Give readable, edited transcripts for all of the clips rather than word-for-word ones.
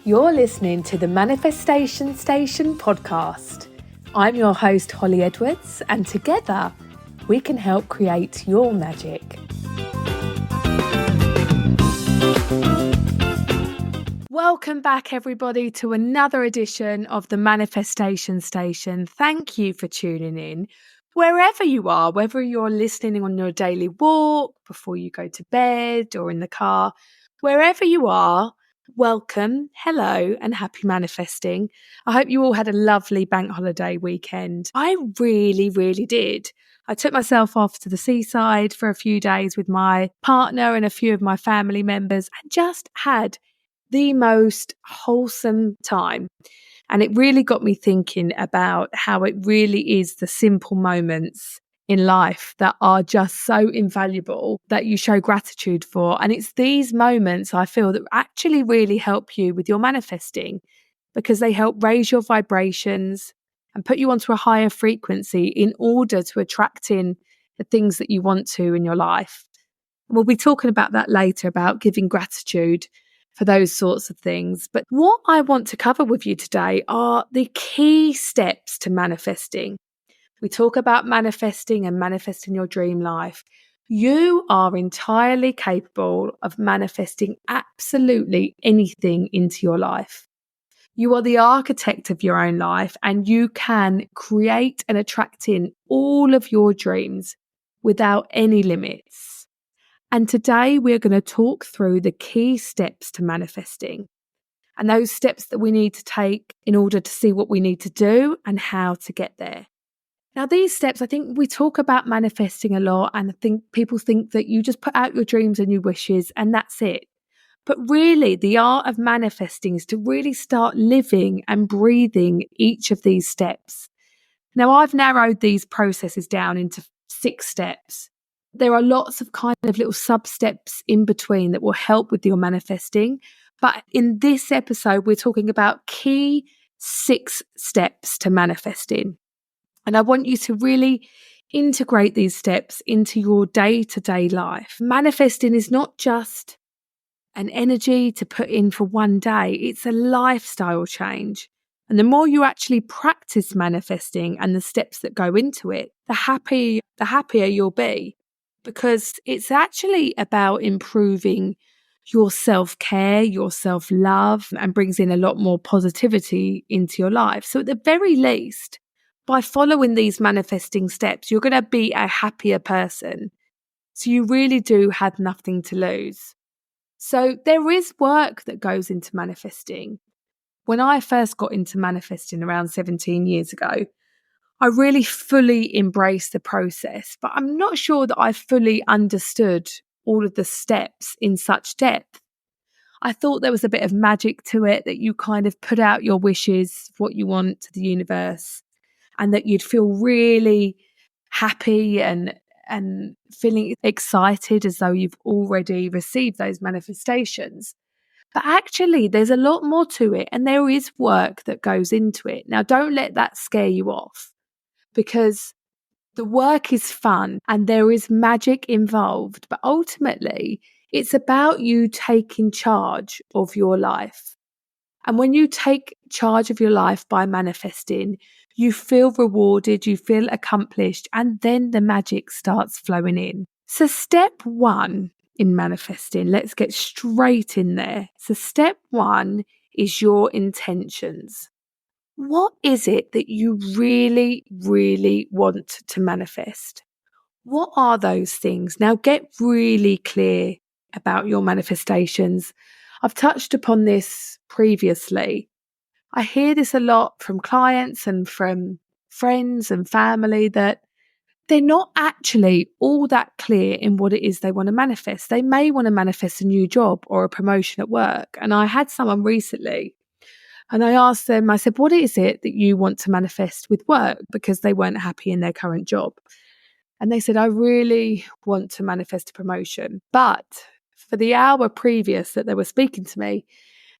You're listening to the Manifestation Station podcast. I'm your host, Holly Edwards, and together we can help create your magic. Welcome back, everybody, to another edition of the Manifestation Station. Thank you for tuning in. Wherever you are, whether you're listening on your daily walk, before you go to bed, or in the car, wherever you are, welcome, hello, and happy manifesting. I hope you all had a lovely bank holiday weekend. I really did. I took myself off to the seaside for a few days with my partner and a few of my family members and just had the most wholesome time. And it really got me thinking about how it really is the simple moments in life that are just so invaluable that you show gratitude for. And it's these moments I feel that actually really help you with your manifesting, because they help raise your vibrations and put you onto a higher frequency in order to attract in the things that you want to in your life. And we'll be talking about that later, about giving gratitude for those sorts of things. But what I want to cover with you today are the key steps to manifesting. We talk about manifesting and manifesting your dream life. You are entirely capable of manifesting absolutely anything into your life. You are the architect of your own life, and you can create and attract in all of your dreams without any limits. And today we're going to talk through the key steps to manifesting and those steps that we need to take in order to see what we need to do and how to get there. Now, these steps, I think we talk about manifesting a lot, and I think people think that you just put out your dreams and your wishes and that's it. But really, the art of manifesting is to really start living and breathing each of these steps. Now, I've narrowed these processes down into 6 steps. There are lots of kind of little sub-steps in between that will help with your manifesting. But in this episode, we're talking about key 6 steps to manifesting. And I want you to really integrate these steps into your day-to-day life. Manifesting is not just an energy to put in for one day. It's a lifestyle change. And the more you actually practice manifesting and the steps that go into it, the happier you'll be. Because it's actually about improving your self-care, your self-love, and brings in a lot more positivity into your life. So at the very least, by following these manifesting steps, you're going to be a happier person. So you really do have nothing to lose. So there is work that goes into manifesting. When I first got into manifesting around 17 years ago, I really fully embraced the process, but I'm not sure that I fully understood all of the steps in such depth. I thought there was a bit of magic to it, that you kind of put out your wishes, what you want, to the universe, and that you'd feel really happy and feeling excited as though you've already received those manifestations. But actually, there's a lot more to it, and there is work that goes into it. Now, don't let that scare you off, because the work is fun and there is magic involved. But ultimately, it's about you taking charge of your life. And when you take charge of your life by manifesting, you feel rewarded, you feel accomplished, and then the magic starts flowing in. So step 1 in manifesting, let's get straight in there. So step 1 is your intentions. What is it that you really want to manifest? What are those things? Now get really clear about your manifestations. I've touched upon this previously. I hear this a lot from clients and from friends and family, that they're not actually all that clear in what it is they want to manifest. They may want to manifest a new job or a promotion at work. And I had someone recently, and I asked them, I said, what is it that you want to manifest with work? Because they weren't happy in their current job. And they said, I really want to manifest a promotion. But for the hour previous that they were speaking to me,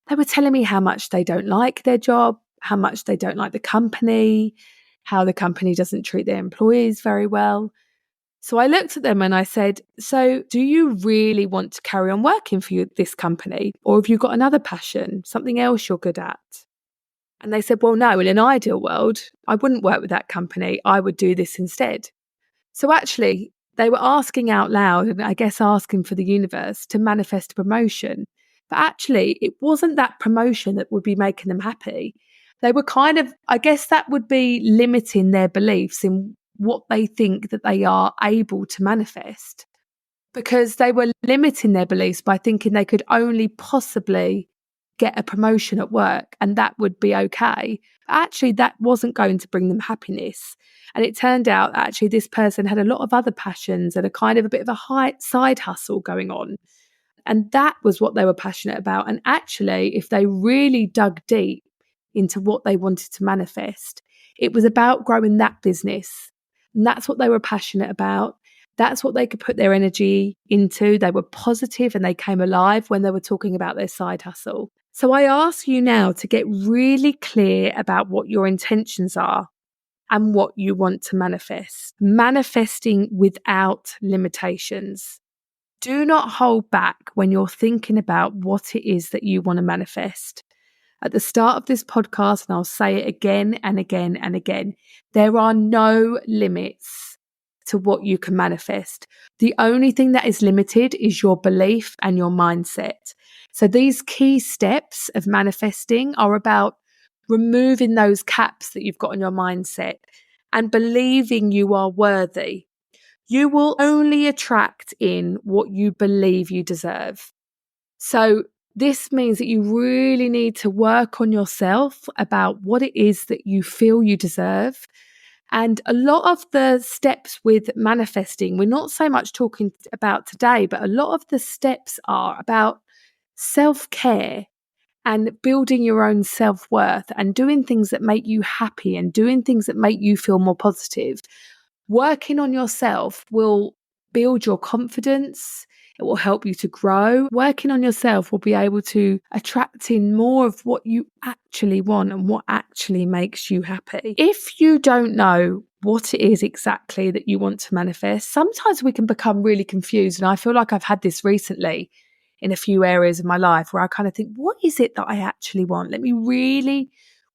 they were telling me how much they don't like their job, how much they don't like the company, how the company doesn't treat their employees very well. So I looked at them and I said, so do you really want to carry on working for this company? Or have you got another passion, something else you're good at? And they said, well, no, in an ideal world, I wouldn't work with that company. I would do this instead. So actually, they were asking out loud and I guess asking for the universe to manifest a promotion. But actually, it wasn't that promotion that would be making them happy. They were kind of, I guess that would be limiting their beliefs in what they think that they are able to manifest, because they were limiting their beliefs by thinking they could only possibly get a promotion at work and that would be okay. But actually, that wasn't going to bring them happiness. And it turned out actually this person had a lot of other passions and a kind of a bit of a side hustle going on. And that was what they were passionate about. And actually, if they really dug deep into what they wanted to manifest, it was about growing that business. And that's what they were passionate about. That's what they could put their energy into. They were positive and they came alive when they were talking about their side hustle. So I ask you now to get really clear about what your intentions are and what you want to manifest. Manifesting without limitations. Do not hold back when you're thinking about what it is that you want to manifest. At the start of this podcast, and I'll say it again and again and again, there are no limits to what you can manifest. The only thing that is limited is your belief and your mindset. So these key steps of manifesting are about removing those caps that you've got on your mindset and believing you are worthy. You will only attract in what you believe you deserve. So this means that you really need to work on yourself about what it is that you feel you deserve. And a lot of the steps with manifesting, we're not so much talking about today, but a lot of the steps are about self-care and building your own self-worth and doing things that make you happy and doing things that make you feel more positive. Working on yourself will build your confidence. It will help you to grow. Working on yourself will be able to attract in more of what you actually want and what actually makes you happy. If you don't know what it is exactly that you want to manifest, sometimes we can become really confused. And I feel like I've had this recently in a few areas of my life where I kind of think, what is it that I actually want? Let me really,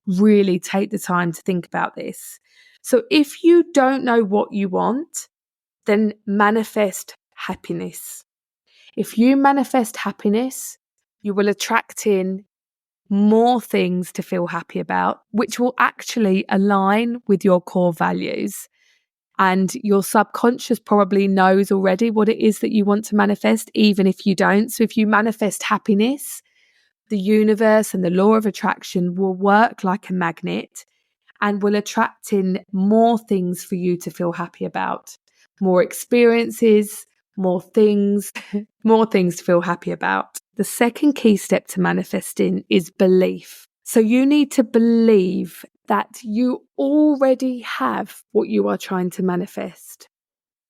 really take the time to think about this. So if you don't know what you want, then manifest happiness. If you manifest happiness, you will attract in more things to feel happy about, which will actually align with your core values. And your subconscious probably knows already what it is that you want to manifest, even if you don't. So if you manifest happiness, the universe and the law of attraction will work like a magnet and will attract in more things for you to feel happy about, more experiences, more things, more things to feel happy about. The second key step to manifesting is belief. So you need to believe that you already have what you are trying to manifest.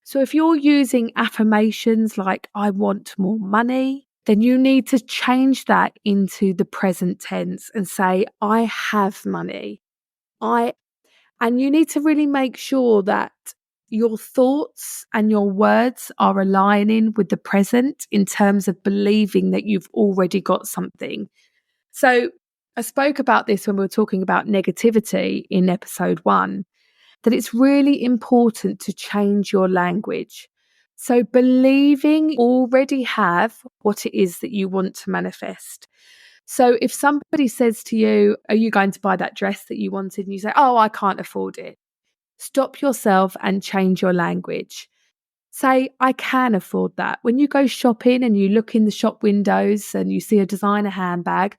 So if you're using affirmations like, I want more money, then you need to change that into the present tense and say, I have money. And you need to really make sure that your thoughts and your words are aligning with the present in terms of believing that you've already got something. So I spoke about this when we were talking about negativity in episode 1, that it's really important to change your language. So believing you already have what it is that you want to manifest. So if somebody says to you, are you going to buy that dress that you wanted? And you say, oh, I can't afford it. Stop yourself and change your language. Say, I can afford that. When you go shopping and you look in the shop windows and you see a designer handbag,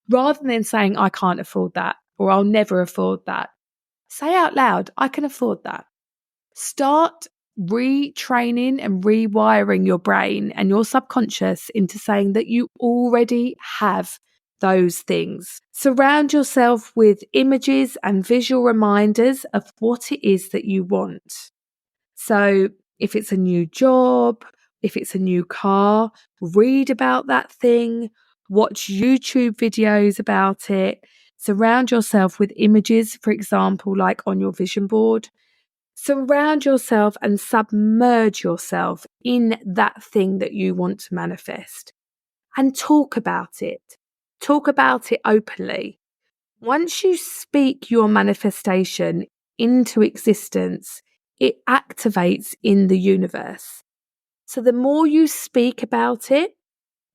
rather than saying, I can't afford that or I'll never afford that, say out loud, I can afford that. Start retraining and rewiring your brain and your subconscious into saying that you already have those things. Surround yourself with images and visual reminders of what it is that you want. So if it's a new job, if it's a new car, read about that thing, watch YouTube videos about it. Surround yourself with images, for example, like on your vision board. Surround yourself and submerge yourself in that thing that you want to manifest, and talk about it. Talk about it openly. Once you speak your manifestation into existence, it activates in the universe. So the more you speak about it,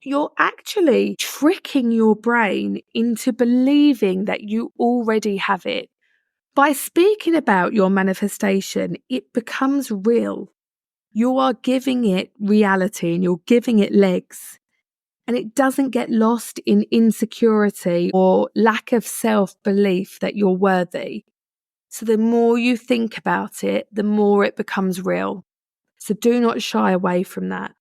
you're actually tricking your brain into believing that you already have it. By speaking about your manifestation, it becomes real. You are giving it reality and you're giving it legs. And it doesn't get lost in insecurity or lack of self-belief that you're worthy. So the more you think about it, the more it becomes real. So do not shy away from that.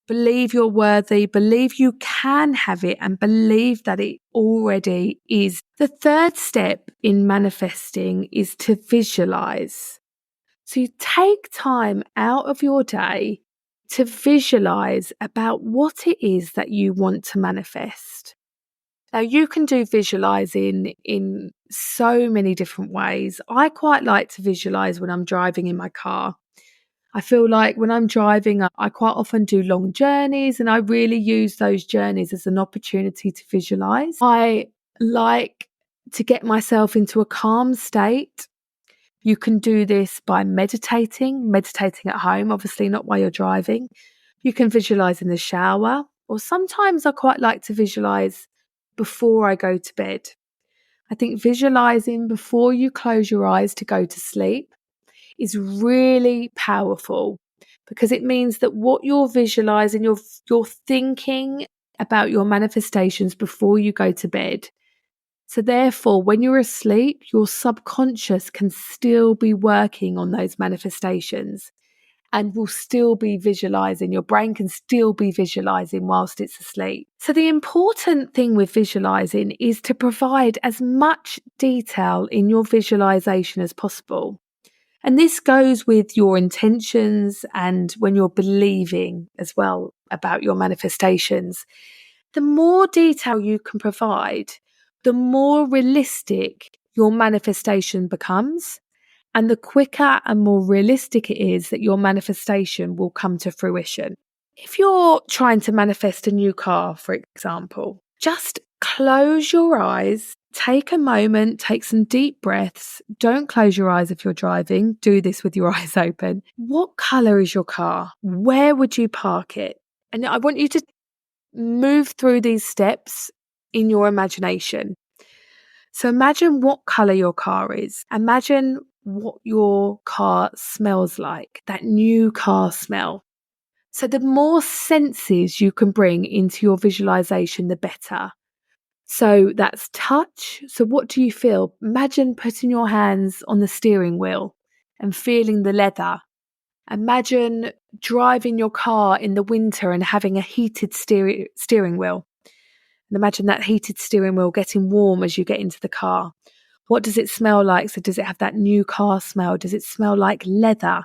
Believe you're worthy, believe you can have it, and believe that it already is. The third step in manifesting is to visualize. So you take time out of your day to visualize about what it is that you want to manifest. Now, you can do visualizing in so many different ways. I quite like to visualize when I'm driving in my car. I feel like when I'm driving, I quite often do long journeys, and I really use those journeys as an opportunity to visualize. I like to get myself into a calm state. You can do this by meditating at home, obviously not while you're driving. You can visualize in the shower, or sometimes I quite like to visualize before I go to bed. I think visualizing before you close your eyes to go to sleep is really powerful, because it means that what you're visualizing, you're thinking about your manifestations before you go to bed. So therefore, when you're asleep, your subconscious can still be working on those manifestations and will still be visualizing. Your brain can still be visualizing whilst it's asleep. So the important thing with visualizing is to provide as much detail in your visualization as possible. And this goes with your intentions and when you're believing as well about your manifestations. The more detail you can provide, the more realistic your manifestation becomes, and the quicker and more realistic it is that your manifestation will come to fruition. If you're trying to manifest a new car, for example, just close your eyes, take a moment, take some deep breaths. Don't close your eyes if you're driving. Do this with your eyes open. What colour is your car? Where would you park it? And I want you to move through these steps in your imagination. So imagine what colour your car is. Imagine what your car smells like, that new car smell. So the more senses you can bring into your visualization, the better. So that's touch. So what do you feel? Imagine putting your hands on the steering wheel and feeling the leather. Imagine driving your car in the winter and having a heated steering wheel. And imagine that heated steering wheel getting warm as you get into the car. What does it smell like? So does it have that new car smell? Does it smell like leather?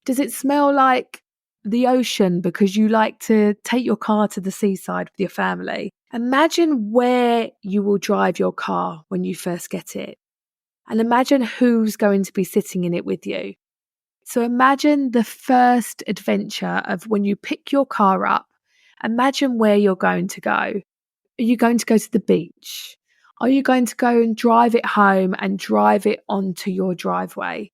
Does it smell like the ocean because you like to take your car to the seaside with your family? Imagine where you will drive your car when you first get it. And imagine who's going to be sitting in it with you. So imagine the first adventure of when you pick your car up. Imagine where you're going to go. Are you going to go to the beach? Are you going to go and drive it home and drive it onto your driveway?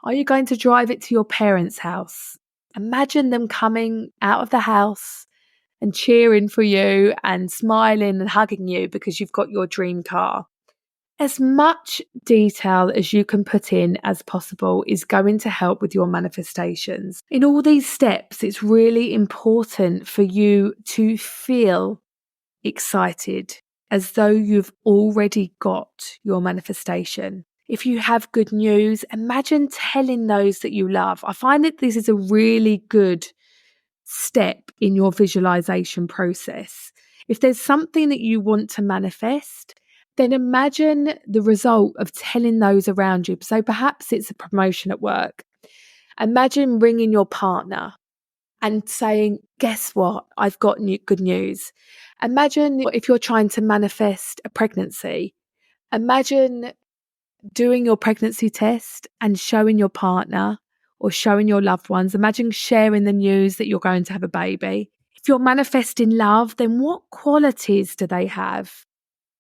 Are you going to drive it to your parents' house? Imagine them coming out of the house and cheering for you and smiling and hugging you because you've got your dream car. As much detail as you can put in as possible is going to help with your manifestations. In all these steps, it's really important for you to feel excited as though you've already got your manifestation. If you have good news, imagine telling those that you love. I find that this is a really good step in your visualization process. If there's something that you want to manifest, then imagine the result of telling those around you. So perhaps it's a promotion at work. Imagine ringing your partner and saying, guess what? I've got good news. Imagine if you're trying to manifest a pregnancy. Imagine doing your pregnancy test and showing your partner or showing your loved ones. Imagine sharing the news that you're going to have a baby. If you're manifesting love, then what qualities do they have?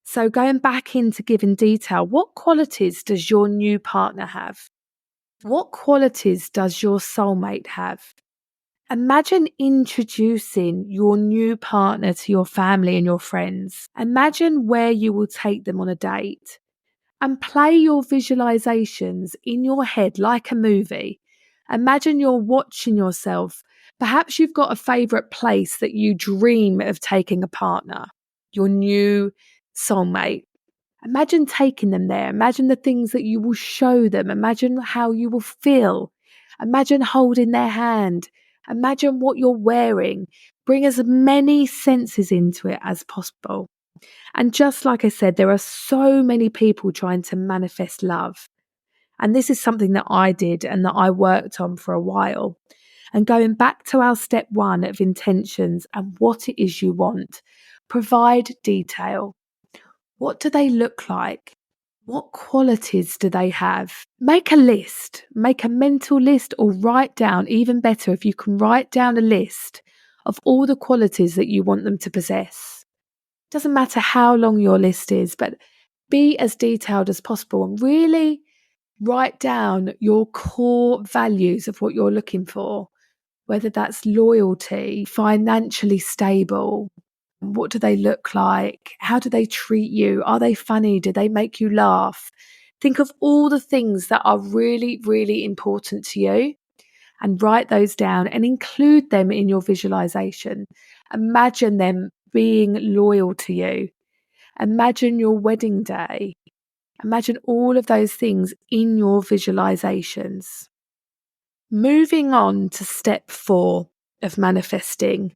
So going back into giving detail, what qualities does your new partner have? What qualities does your soulmate have? Imagine introducing your new partner to your family and your friends. Imagine where you will take them on a date and play your visualizations in your head like a movie. Imagine you're watching yourself. Perhaps you've got a favorite place that you dream of taking a partner, your new soulmate. Imagine taking them there. Imagine the things that you will show them. Imagine how you will feel. Imagine holding their hand. Imagine what you're wearing. Bring as many senses into it as possible. And just like I said, there are so many people trying to manifest love. And this is something that I did and that I worked on for a while. And going back to our step 1 of intentions and what it is you want, provide detail. What do they look like? What qualities do they have? Make a list, make a mental list, or write down, even better, if you can write down a list of all the qualities that you want them to possess. Doesn't matter how long your list is, but be as detailed as possible and really write down your core values of what you're looking for, whether that's loyalty, financially stable. What do they look like? How do they treat you? Are they funny? Do they make you laugh? Think of all the things that are really, really important to you and write those down and include them in your visualization. Imagine them being loyal to you. Imagine your wedding day. Imagine all of those things in your visualizations. Moving on to step 4 of manifesting.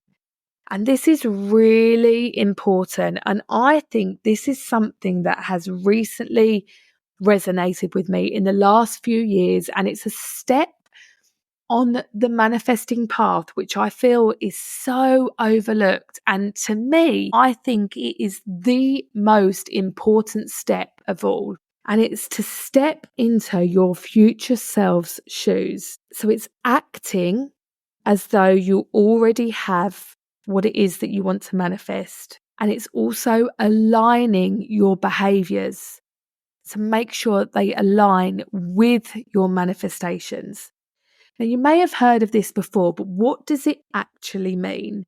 And this is really important. And I think this is something that has recently resonated with me in the last few years. And it's a step on the manifesting path, which I feel is so overlooked. And to me, I think it is the most important step of all. And it's to step into your future self's shoes. So it's acting as though you already have what it is that you want to manifest. And it's also aligning your behaviors to make sure that they align with your manifestations. Now, you may have heard of this before, but what does it actually mean?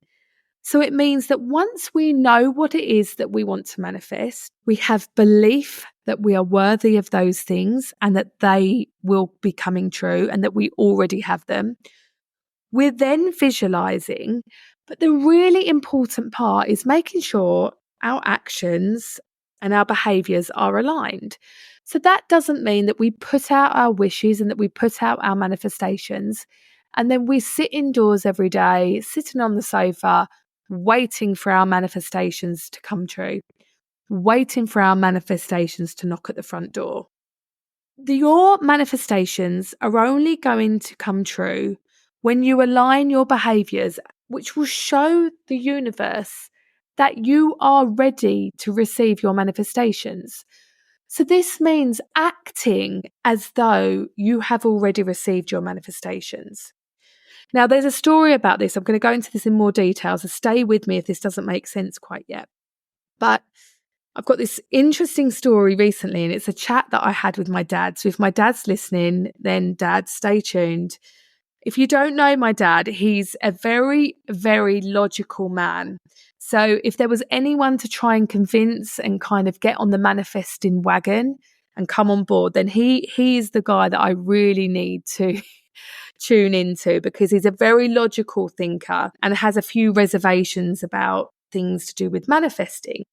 So it means that once we know what it is that we want to manifest, we have belief that we are worthy of those things and that they will be coming true and that we already have them. We're then visualizing, but the really important part is making sure our actions and our behaviors are aligned. So that doesn't mean that we put out our wishes and that we put out our manifestations and then we sit indoors every day, sitting on the sofa, waiting for our manifestations to come true, waiting for our manifestations to knock at the front door. Your manifestations are only going to come true when you align your behaviors, which will show the universe that you are ready to receive your manifestations. So this means acting as though you have already received your manifestations. Now, there's a story about this. I'm going to go into this in more detail, so stay with me if this doesn't make sense quite yet. But I've got this interesting story recently, and it's a chat that I had with my dad. So if my dad's listening, then Dad, stay tuned. If you don't know my dad, he's a very, very logical man. So if there was anyone to try and convince and kind of get on the manifesting wagon and come on board, then he is the guy that I really need to tune into, because he's a very logical thinker and has a few reservations about things to do with manifesting.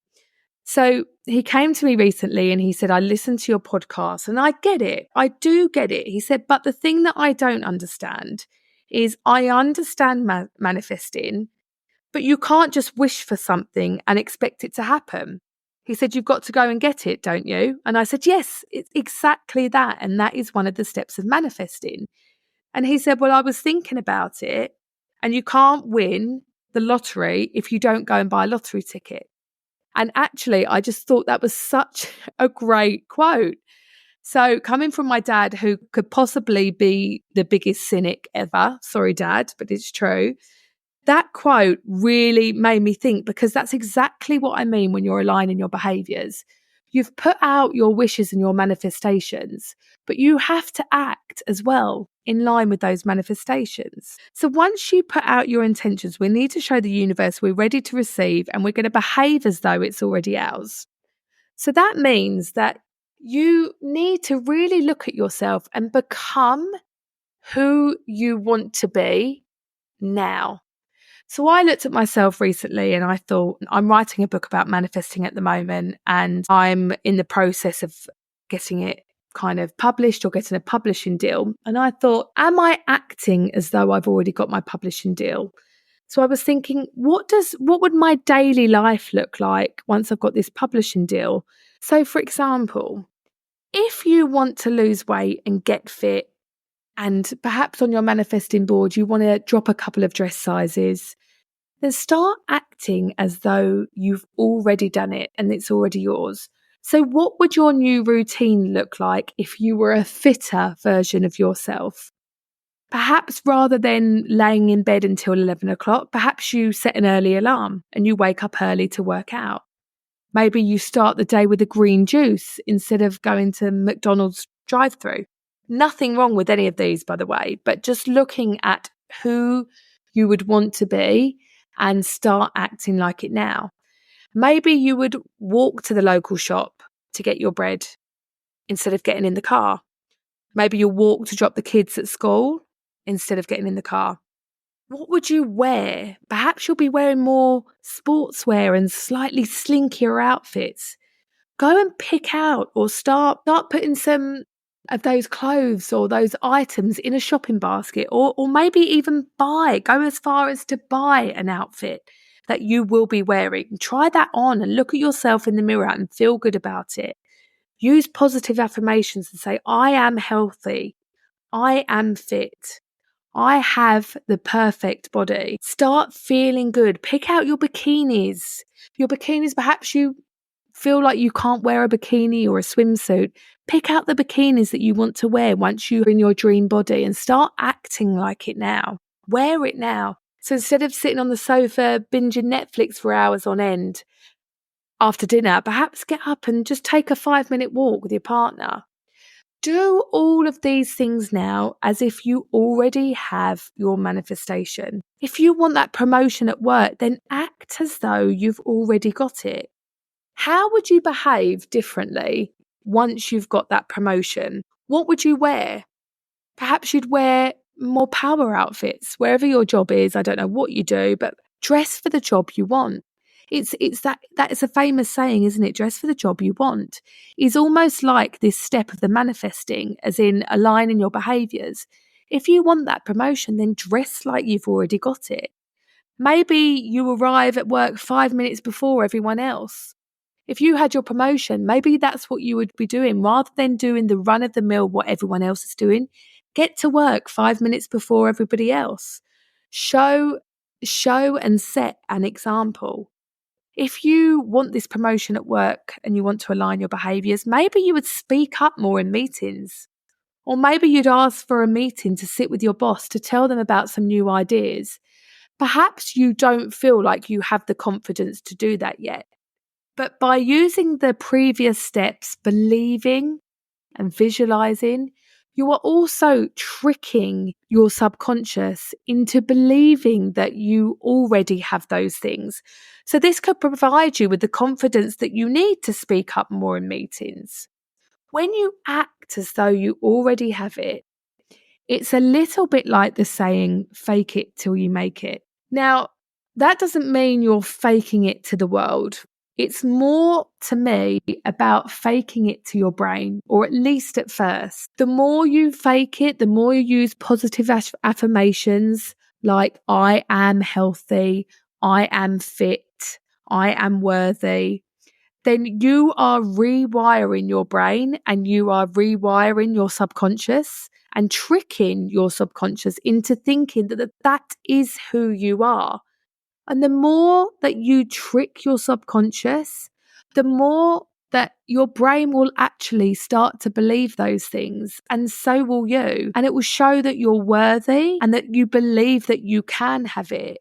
So he came to me recently and he said, I listened to your podcast and I get it. I do get it. He said, but the thing that I don't understand is I understand manifesting, but you can't just wish for something and expect it to happen. He said, you've got to go and get it, don't you? And I said, yes, it's exactly that. And that is one of the steps of manifesting. And he said, well, I was thinking about it and you can't win the lottery if you don't go and buy a lottery ticket. And actually, I just thought that was such a great quote. So coming from my dad, who could possibly be the biggest cynic ever, sorry, Dad, but it's true. That quote really made me think, because that's exactly what I mean when you're aligning your behaviors. You've put out your wishes and your manifestations, but you have to act as well in line with those manifestations. So once you put out your intentions, we need to show the universe we're ready to receive, and we're going to behave as though it's already ours. So that means that you need to really look at yourself and become who you want to be now. So I looked at myself recently and I thought, I'm writing a book about manifesting at the moment, and I'm in the process of getting it kind of published or getting a publishing deal. And I thought, am I acting as though I've already got my publishing deal? So I was thinking, what would my daily life look like once I've got this publishing deal? So for example, if you want to lose weight and get fit, and perhaps on your manifesting board, you want to drop a couple of dress sizes, then start acting as though you've already done it and it's already yours. So what would your new routine look like if you were a fitter version of yourself? Perhaps rather than laying in bed until 11 o'clock, perhaps you set an early alarm and you wake up early to work out. Maybe you start the day with a green juice instead of going to McDonald's drive-through. Nothing wrong with any of these, by the way, but just looking at who you would want to be and start acting like it now. Maybe you would walk to the local shop to get your bread instead of getting in the car. Maybe you'll walk to drop the kids at school instead of getting in the car. What would you wear? Perhaps you'll be wearing more sportswear and slightly slinkier outfits. Go and pick out or start putting some of those clothes or those items in a shopping basket, or maybe even go as far as to buy an outfit that you will be wearing. Try that on and look at yourself in the mirror and feel good about it. Use positive affirmations and say, I am healthy. I am fit. I have the perfect body. Start feeling good. Pick out your bikinis. Perhaps you feel like you can't wear a bikini or a swimsuit. Pick out the bikinis that you want to wear once you're in your dream body and start acting like it now. Wear it now. So instead of sitting on the sofa binging Netflix for hours on end after dinner, perhaps get up and just take a 5-minute walk with your partner. Do all of these things now as if you already have your manifestation. If you want that promotion at work, then act as though you've already got it. How would you behave differently once you've got that promotion? What would you wear? Perhaps you'd wear more power outfits wherever your job is. I don't know what you do, but dress for the job you want. That is a famous saying, isn't it? Dress for the job you want. It's almost like this step of the manifesting, as in aligning your behaviors. If you want that promotion, then dress like you've already got it. Maybe you arrive at work 5 minutes before everyone else. If you had your promotion, maybe that's what you would be doing rather than doing the run of the mill, what everyone else is doing. Get to work 5 minutes before everybody else. Show and set an example. If you want this promotion at work and you want to align your behaviors, maybe you would speak up more in meetings. Or maybe you'd ask for a meeting to sit with your boss to tell them about some new ideas. Perhaps you don't feel like you have the confidence to do that yet. But by using the previous steps, believing and visualizing, you are also tricking your subconscious into believing that you already have those things. So this could provide you with the confidence that you need to speak up more in meetings. When you act as though you already have it, it's a little bit like the saying, fake it till you make it. Now, that doesn't mean you're faking it to the world. It's more, to me, about faking it to your brain, or at least at first. The more you fake it, the more you use positive affirmations like, I am healthy, I am fit, I am worthy, then you are rewiring your brain and you are rewiring your subconscious and tricking your subconscious into thinking that is who you are. And the more that you trick your subconscious, the more that your brain will actually start to believe those things, and so will you. And it will show that you're worthy and that you believe that you can have it.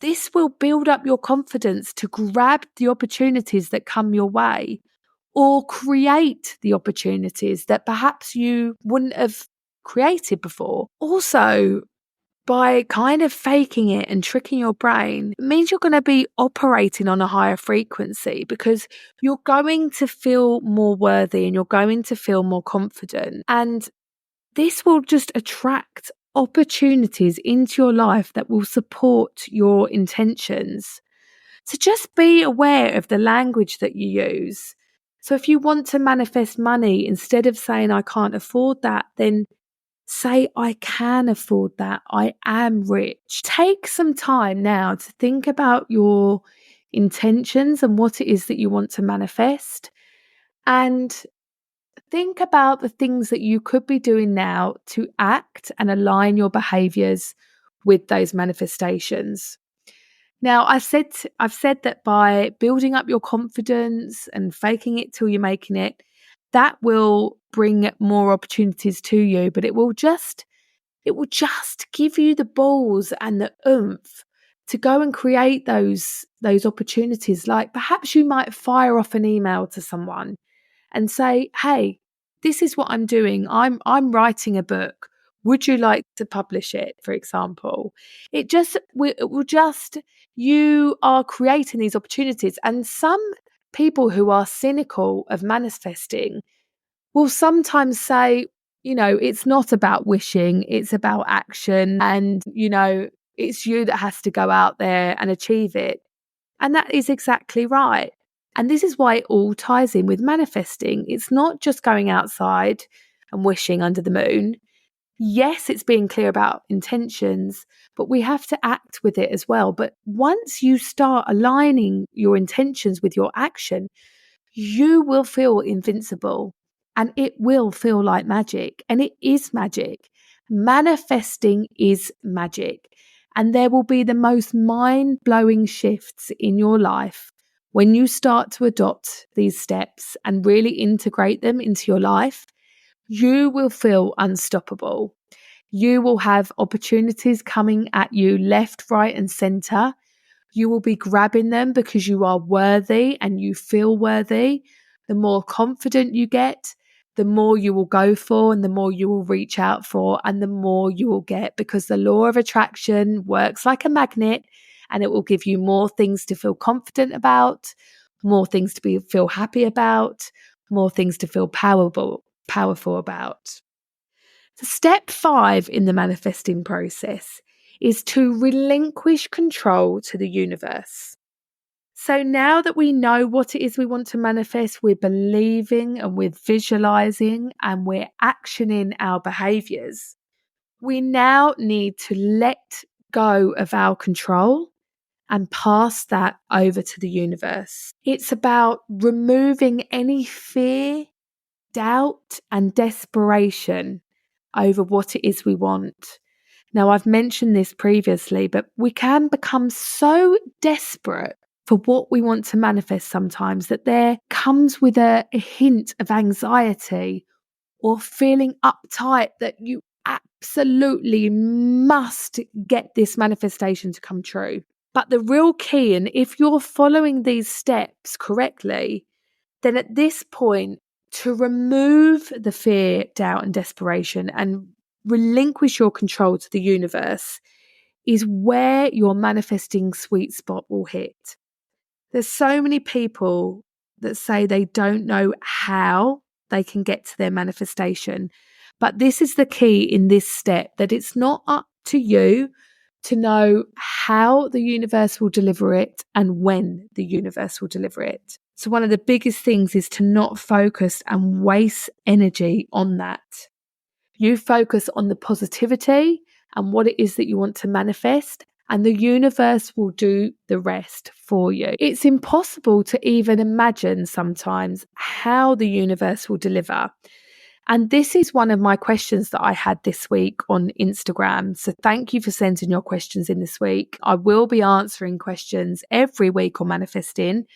This will build up your confidence to grab the opportunities that come your way, or create the opportunities that perhaps you wouldn't have created before. Also, by kind of faking it and tricking your brain, it means you're going to be operating on a higher frequency, because you're going to feel more worthy and you're going to feel more confident. And this will just attract opportunities into your life that will support your intentions. So just be aware of the language that you use. So if you want to manifest money, instead of saying, I can't afford that, then say, I can afford that. I am rich. Take some time now to think about your intentions and what it is that you want to manifest. And think about the things that you could be doing now to act and align your behaviors with those manifestations. Now, I've said that by building up your confidence and faking it till you're making it, that will bring more opportunities to you, but it will just give you the balls and the oomph to go and create those opportunities. Like perhaps you might fire off an email to someone and say, hey, this is what I'm doing. I'm writing a book. Would you like to publish it, for example? You are creating these opportunities. And some people who are cynical of manifesting will sometimes say, it's not about wishing, it's about action. And, it's you that has to go out there and achieve it. And that is exactly right. And this is why it all ties in with manifesting. It's not just going outside and wishing under the moon. Yes, it's being clear about intentions, but we have to act with it as well. But once you start aligning your intentions with your action, you will feel invincible and it will feel like magic. And it is magic. Manifesting is magic. And there will be the most mind-blowing shifts in your life when you start to adopt these steps and really integrate them into your life. You will feel unstoppable. You will have opportunities coming at you left, right, and center. You will be grabbing them because you are worthy and you feel worthy. The more confident you get, the more you will go for and the more you will reach out for and the more you will get, because the law of attraction works like a magnet and it will give you more things to feel confident about, more things to feel happy about, more things to feel powerful about. So step 5 in the manifesting process is to relinquish control to the universe. So now that we know what it is we want to manifest, we're believing and we're visualizing and we're actioning our behaviors. We now need to let go of our control and pass that over to the universe. It's about removing any fear, doubt, and desperation over what it is we want. Now, I've mentioned this previously, but we can become so desperate for what we want to manifest sometimes that there comes with a hint of anxiety or feeling uptight that you absolutely must get this manifestation to come true. But the real key, and if you're following these steps correctly, then at this point, to remove the fear, doubt, and desperation and relinquish your control to the universe is where your manifesting sweet spot will hit. There's so many people that say they don't know how they can get to their manifestation. But this is the key in this step, that it's not up to you to know how the universe will deliver it and when the universe will deliver it. So one of the biggest things is to not focus and waste energy on that. You focus on the positivity and what it is that you want to manifest, and the universe will do the rest for you. It's impossible to even imagine sometimes how the universe will deliver. And this is one of my questions that I had this week on Instagram. So thank you for sending your questions in this week. I will be answering questions every week on manifesting.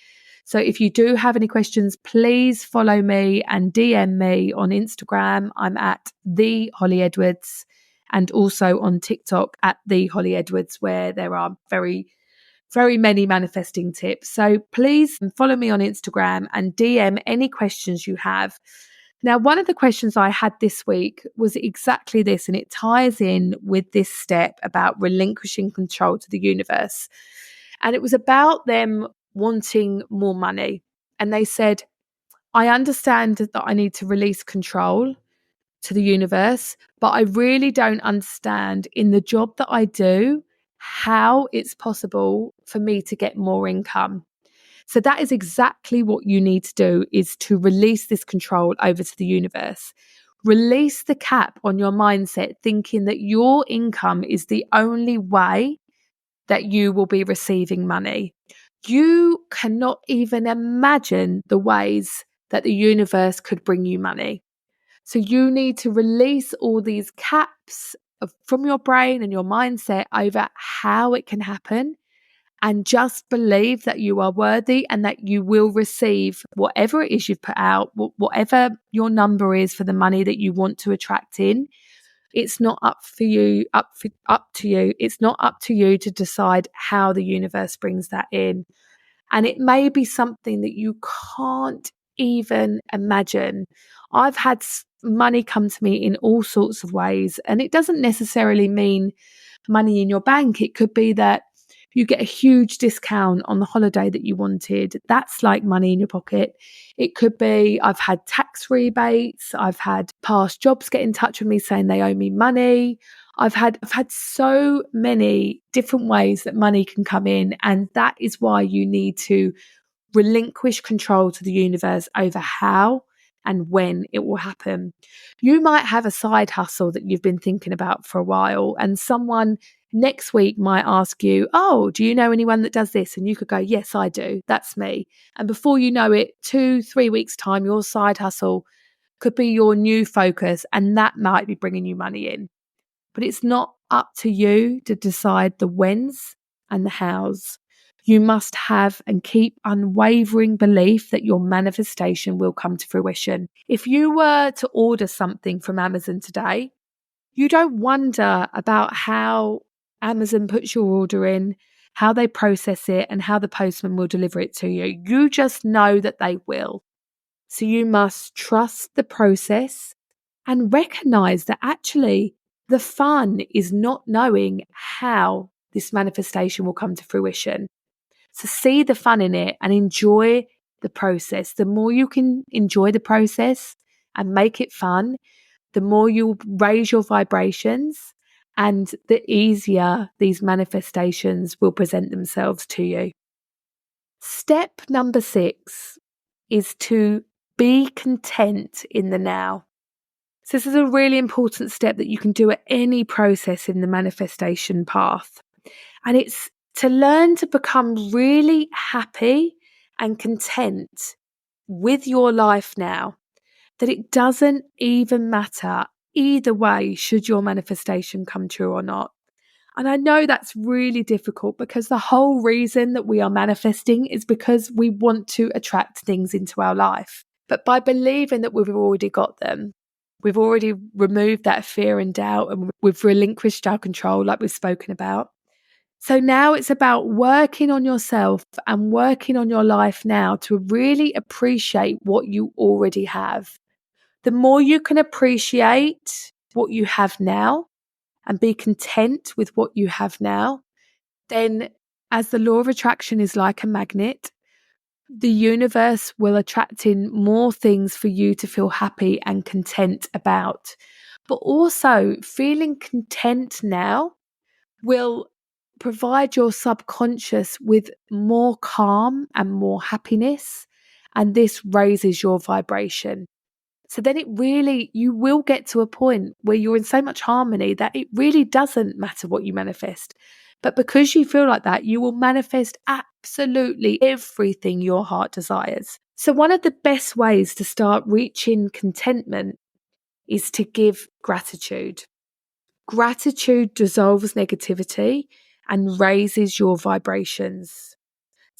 So if you do have any questions, please follow me and DM me on Instagram. I'm at the Holly Edwards, and also on TikTok at the Holly Edwards, where there are very many manifesting tips. So please follow me on Instagram and DM any questions you have. Now, one of the questions I had this week was exactly this, and it ties in with this step about relinquishing control to the universe. And it was about them wanting more money. And they said, I understand that I need to release control to the universe, but I really don't understand in the job that I do how it's possible for me to get more income. So that is exactly what you need to do, is to release this control over to the universe. Release the cap on your mindset, thinking that your income is the only way that you will be receiving money. You cannot even imagine the ways that the universe could bring you money. So you need to release all these caps from your brain and your mindset over how it can happen, and just believe that you are worthy and that you will receive whatever it is you've put out, whatever your number is for the money that you want to attract in. It's not up to you. It's not up to you to decide how the universe brings that in. And it may be something that you can't even imagine. I've had money come to me in all sorts of ways, and it doesn't necessarily mean money in your bank. It could be that you get a huge discount on the holiday that you wanted. That's like money in your pocket. It could be I've had tax rebates. I've had past jobs get in touch with me saying they owe me money. I've had so many different ways that money can come in, and that is why you need to relinquish control to the universe over how and when it will happen. You might have a side hustle that you've been thinking about for a while, and someone next week might ask you, oh, do you know anyone that does this? And you could go, yes, I do. That's me. And before you know it, 2-3 weeks time, your side hustle could be your new focus, and that might be bringing you money in. But it's not up to you to decide the whens and the hows. You must have and keep unwavering belief that your manifestation will come to fruition. If you were to order something from Amazon today, you don't wonder about how Amazon puts your order in, how they process it, and how the postman will deliver it to you. You just know that they will. So you must trust the process and recognize that actually the fun is not knowing how this manifestation will come to fruition. So see the fun in it and enjoy the process. The more you can enjoy the process and make it fun, the more you'll raise your vibrations, and the easier these manifestations will present themselves to you. Step number 6 is to be content in the now. So this is a really important step that you can do at any process in the manifestation path. And it's to learn to become really happy and content with your life now, that it doesn't even matter either way should your manifestation come true or not. And I know that's really difficult, because the whole reason that we are manifesting is because we want to attract things into our life. But by believing that we've already got them, we've already removed that fear and doubt, and we've relinquished our control, like we've spoken about. So now it's about working on yourself and working on your life now to really appreciate what you already have. The more you can appreciate what you have now and be content with what you have now, then, as the law of attraction is like a magnet, the universe will attract in more things for you to feel happy and content about. But also, feeling content now will provide your subconscious with more calm and more happiness, and this raises your vibration. So then you will get to a point where you're in so much harmony that it really doesn't matter what you manifest. But because you feel like that, you will manifest absolutely everything your heart desires. So one of the best ways to start reaching contentment is to give gratitude. Gratitude dissolves negativity and raises your vibrations.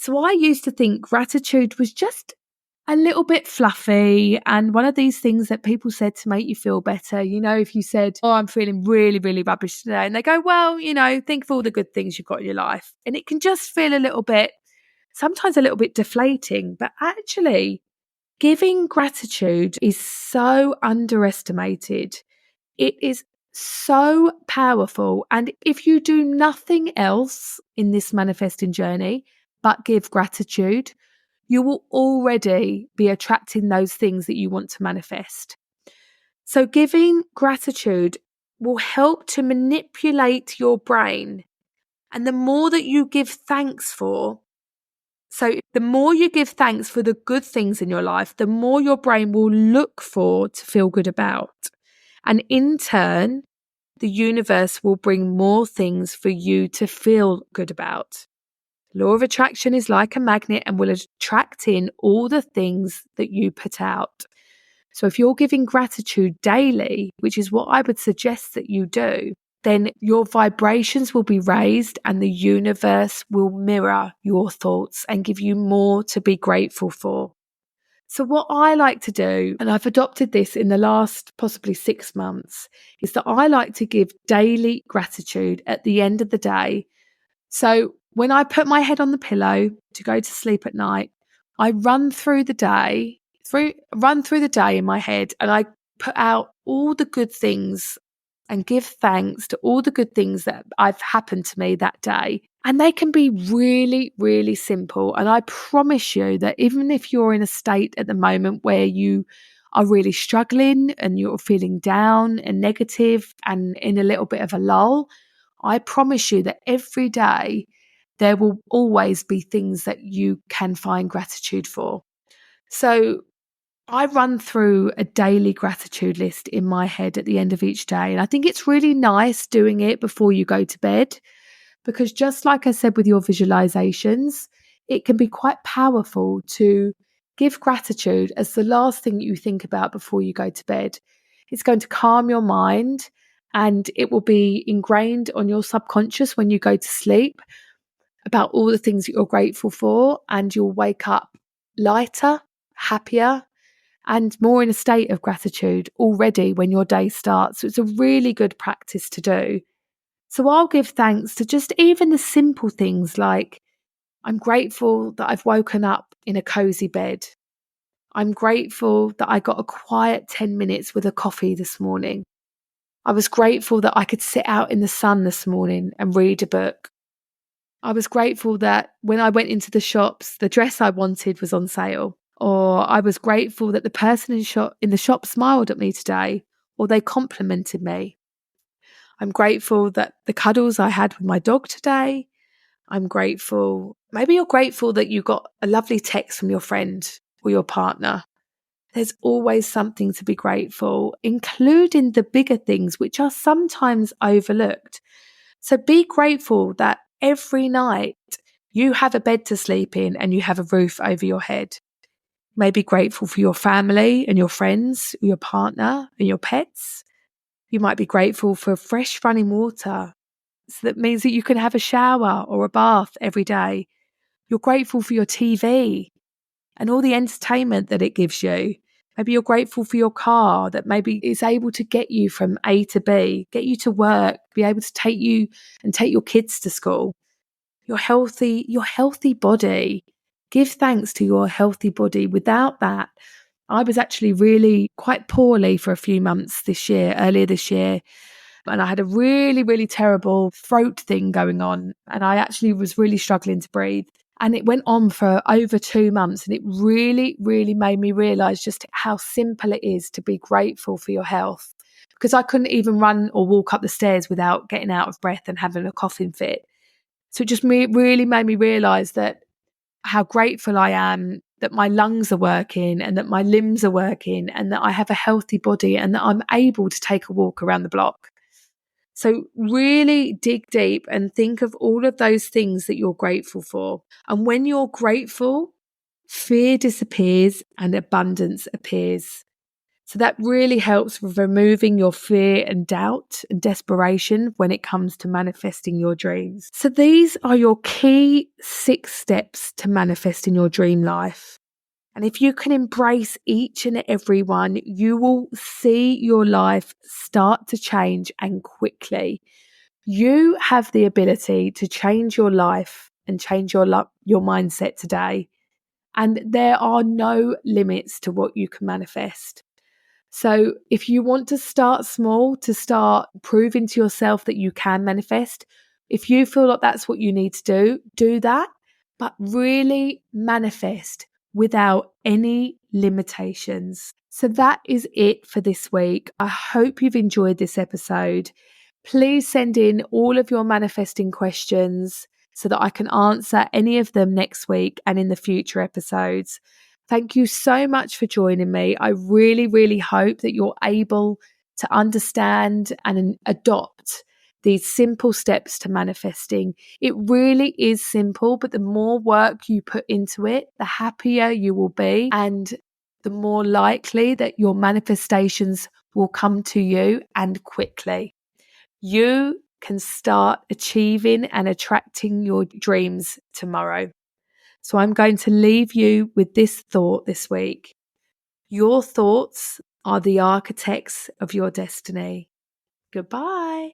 So I used to think gratitude was just a little bit fluffy and one of these things that people said to make you feel better. If you said, "Oh, I'm feeling really, really rubbish today," and they go, "Well, think of all the good things you've got in your life." And it can just feel sometimes a little bit deflating. But actually, giving gratitude is so underestimated. It is so powerful. And if you do nothing else in this manifesting journey but give gratitude, you will already be attracting those things that you want to manifest. So giving gratitude will help to manipulate your brain. And the more that you give thanks for, so the more you give thanks for the good things in your life, the more your brain will look for to feel good about. And in turn, the universe will bring more things for you to feel good about. Law of attraction is like a magnet and will attract in all the things that you put out. So if you're giving gratitude daily, which is what I would suggest that you do, then your vibrations will be raised and the universe will mirror your thoughts and give you more to be grateful for. So what I like to do, and I've adopted this in the last possibly 6 months, is that I like to give daily gratitude at the end of the day. So when I put my head on the pillow to go to sleep at night, I run through the day in my head, and I put out all the good things and give thanks to all the good things that have happened to me that day. And they can be really, really simple. And I promise you that even if you're in a state at the moment where you are really struggling and you're feeling down and negative and in a little bit of a lull, I promise you that every day there will always be things that you can find gratitude for. So I run through a daily gratitude list in my head at the end of each day. And I think it's really nice doing it before you go to bed, because just like I said with your visualizations, it can be quite powerful to give gratitude as the last thing you think about before you go to bed. It's going to calm your mind and it will be ingrained on your subconscious when you go to sleep about all the things that you're grateful for, and you'll wake up lighter, happier, and more in a state of gratitude already when your day starts. So it's a really good practice to do. So I'll give thanks to just even the simple things like, I'm grateful that I've woken up in a cozy bed. I'm grateful that I got a quiet 10 minutes with a coffee this morning. I was grateful that I could sit out in the sun this morning and read a book. I was grateful that when I went into the shops, the dress I wanted was on sale. Or I was grateful that the person in the shop smiled at me today, or they complimented me. I'm grateful that the cuddles I had with my dog today. I'm grateful. Maybe you're grateful that you got a lovely text from your friend or your partner. There's always something to be grateful, including the bigger things, which are sometimes overlooked. So be grateful that every night you have a bed to sleep in and you have a roof over your head. May be grateful for your family and your friends, your partner and your pets. You might be grateful for fresh running water. So that means that you can have a shower or a bath every day. You're grateful for your TV and all the entertainment that it gives you. Maybe you're grateful for your car that maybe is able to get you from A to B, get you to work, be able to take you and take your kids to school. Your healthy body. Give thanks to your healthy body. Without that, I was actually really quite poorly for a few months earlier this year. And I had a really, really terrible throat thing going on. And I actually was really struggling to breathe. And it went on for over 2 months. And it really, really made me realize just how simple it is to be grateful for your health. Because I couldn't even run or walk up the stairs without getting out of breath and having a coughing fit. So it just really made me realize that how grateful I am that my lungs are working and that my limbs are working and that I have a healthy body and that I'm able to take a walk around the block. So really dig deep and think of all of those things that you're grateful for. And when you're grateful, fear disappears and abundance appears. So that really helps with removing your fear and doubt and desperation when it comes to manifesting your dreams. So these are your key 6 steps to manifesting your dream life. And if you can embrace each and every one, you will see your life start to change, and quickly. You have the ability to change your life and change your mindset today. And there are no limits to what you can manifest. So if you want to start small, to start proving to yourself that you can manifest, if you feel like that's what you need to do that, but really manifest without any limitations. So that is it for this week. I hope you've enjoyed this episode. Please send in all of your manifesting questions so that I can answer any of them next week and in the future episodes. Thank you so much for joining me. I really, really hope that you're able to understand and adopt these simple steps to manifesting. It really is simple, but the more work you put into it, the happier you will be, and the more likely that your manifestations will come to you, and quickly. You can start achieving and attracting your dreams tomorrow. So I'm going to leave you with this thought this week. Your thoughts are the architects of your destiny. Goodbye.